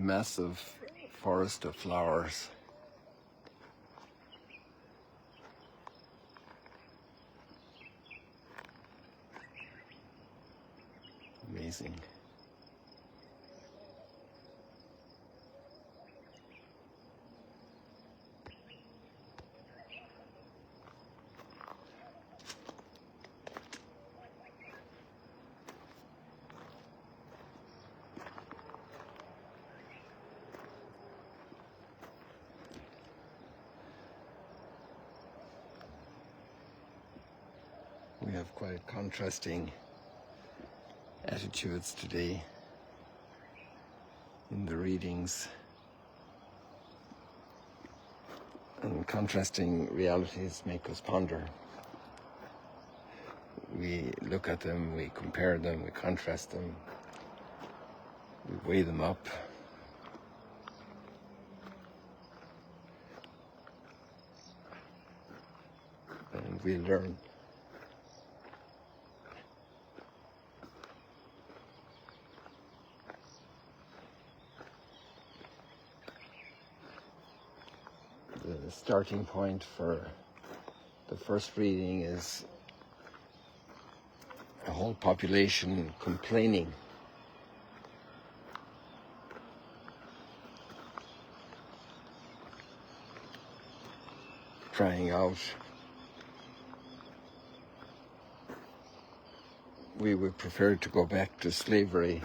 massive forest of flowers. Amazing. We have quite contrasting attitudes today in the readings, and contrasting realities make us ponder. We look at them, we compare them, we contrast them, we weigh them up. And we learn. The starting point for the first reading is a whole population complaining. Crying out. We would prefer to go back to slavery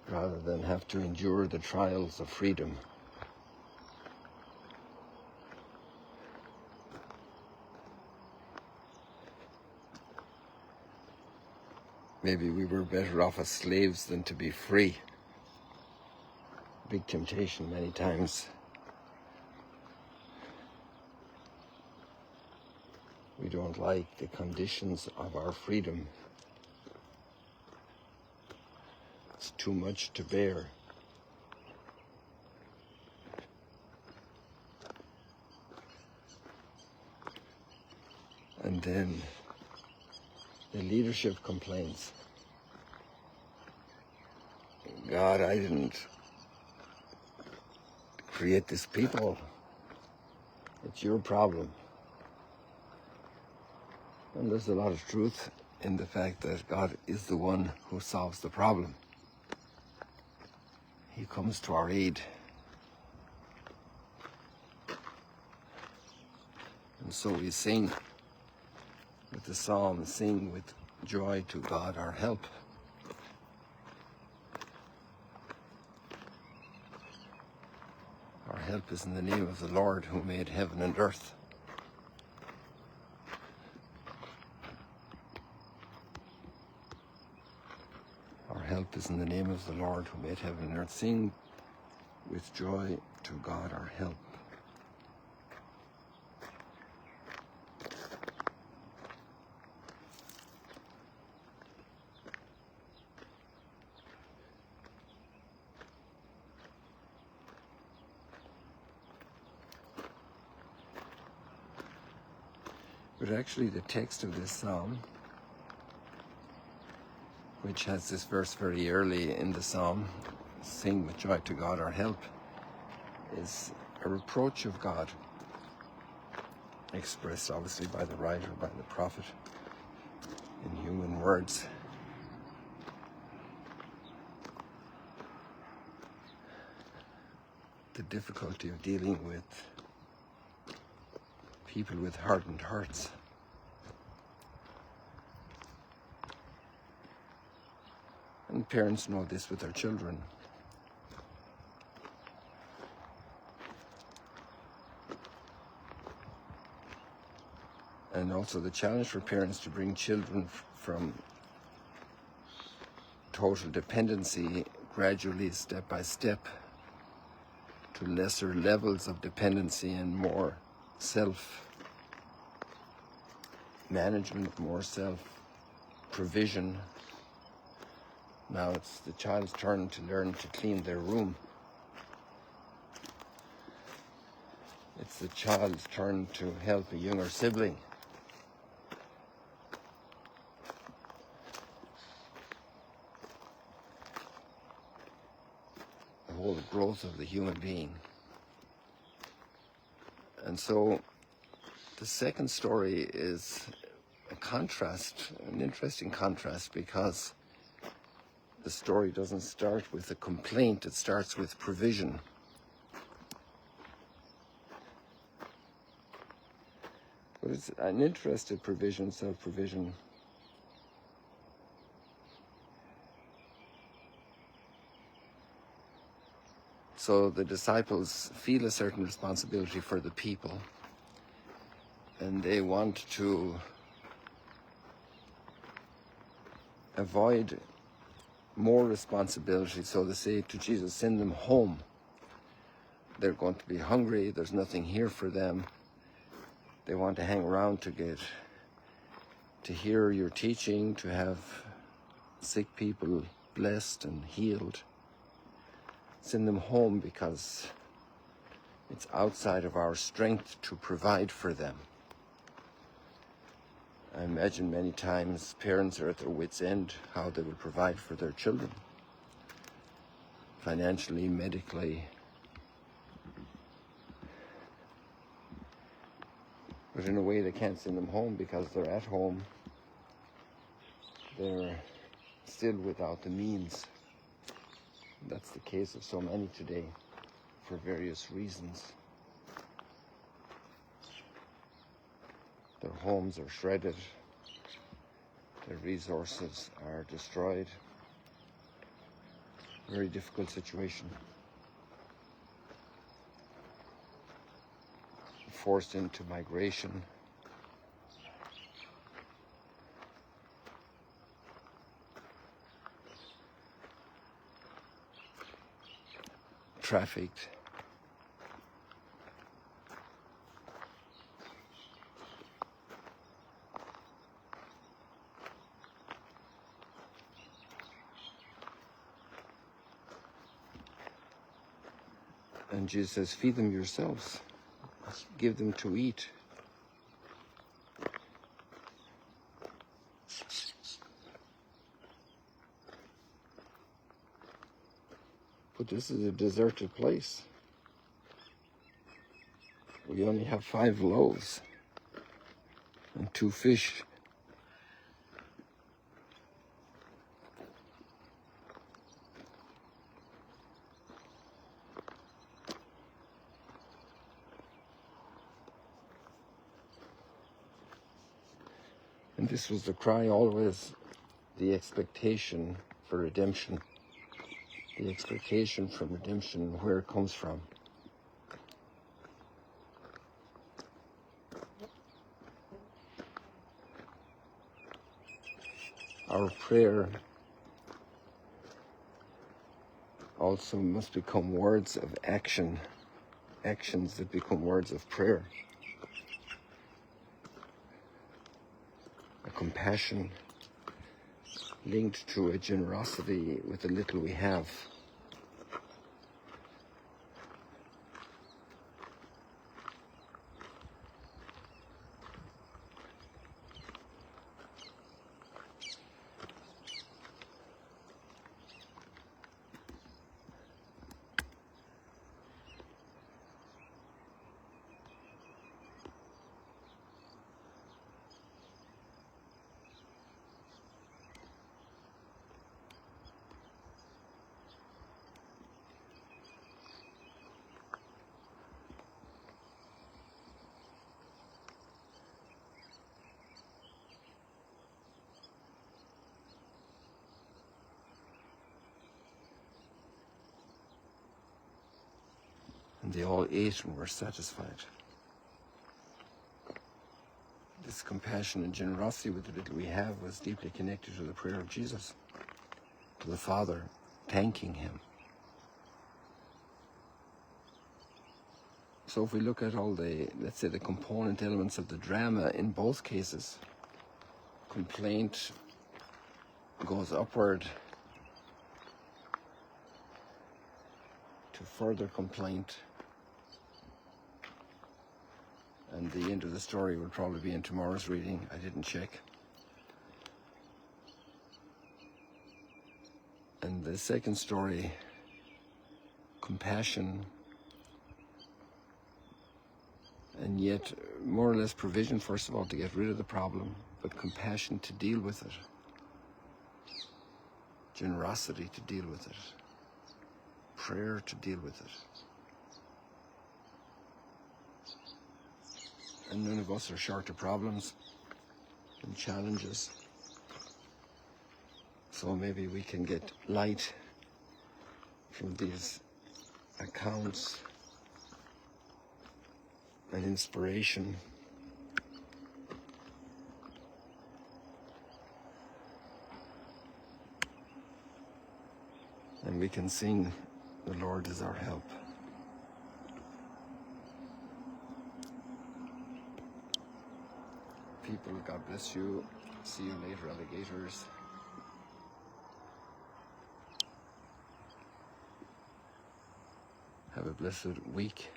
rather than have to endure the trials of freedom. Maybe we were better off as slaves than to be free. Big temptation many times. We don't like the conditions of our freedom. It's too much to bear. And then the leadership complains. God, I didn't create this people. It's your problem. And there's a lot of truth in the fact that God is the one who solves the problem. He comes to our aid. And so we sing with the psalm, sing with joy to God our help. Our help is in the name of the Lord who made heaven and earth. Our help is in the name of the Lord who made heaven and earth. Sing with joy to God our help. But actually the text of this psalm, which has this verse very early in the psalm, sing with joy to God our help, is a reproach of God, expressed obviously by the writer, by the prophet, in human words. The difficulty of dealing with people with hardened hearts. And parents know this with their children. And also the challenge for parents to bring children from total dependency gradually, step by step, to lesser levels of dependency and more self-management, more self-provision. Now it's the child's turn to learn to clean their room. It's the child's turn to help a younger sibling. growth of the human being. And so the second story is a contrast, an interesting contrast, because the story doesn't start with a complaint, it starts with provision. But it's an interesting provision, self-provision. So the disciples feel a certain responsibility for the people, and they want to avoid more responsibility, so they say to Jesus, send them home. They're going to be hungry, there's nothing here for them. They want to hang around to hear your teaching, to have sick people blessed and healed. Send them home because it's outside of our strength to provide for them. I imagine many times parents are at their wits' end how they will provide for their children, financially, medically. But in a way they can't send them home because they're at home. They're still without the means. That's the case of so many today for various reasons. Their homes are shredded, their resources are destroyed. Very difficult situation. Forced into migration. Trafficked. And Jesus says, feed them yourselves. Give them to eat. But this is a deserted place. We only have 5 loaves and 2 fish. And this was the cry always, the expectation for redemption. The expectation from redemption, where it comes from. Our prayer also must become words of action, actions that become words of prayer. A compassion linked to a generosity with the little we have. And they all ate and were satisfied. This compassion and generosity with the little we have was deeply connected to the prayer of Jesus, to the Father, thanking him. So if we look at all the, let's say, the component elements of the drama, in both cases, complaint goes upward to further complaint. And the end of the story will probably be in tomorrow's reading. I didn't check. And the second story compassion, and yet more or less provision, first of all, to get rid of the problem, but compassion to deal with it, generosity to deal with it, prayer to deal with it. And none of us are short of problems and challenges. So maybe we can get light from these accounts and inspiration. And we can sing, "The Lord is our help." People, God bless you. See you later, alligators. Have a blessed week.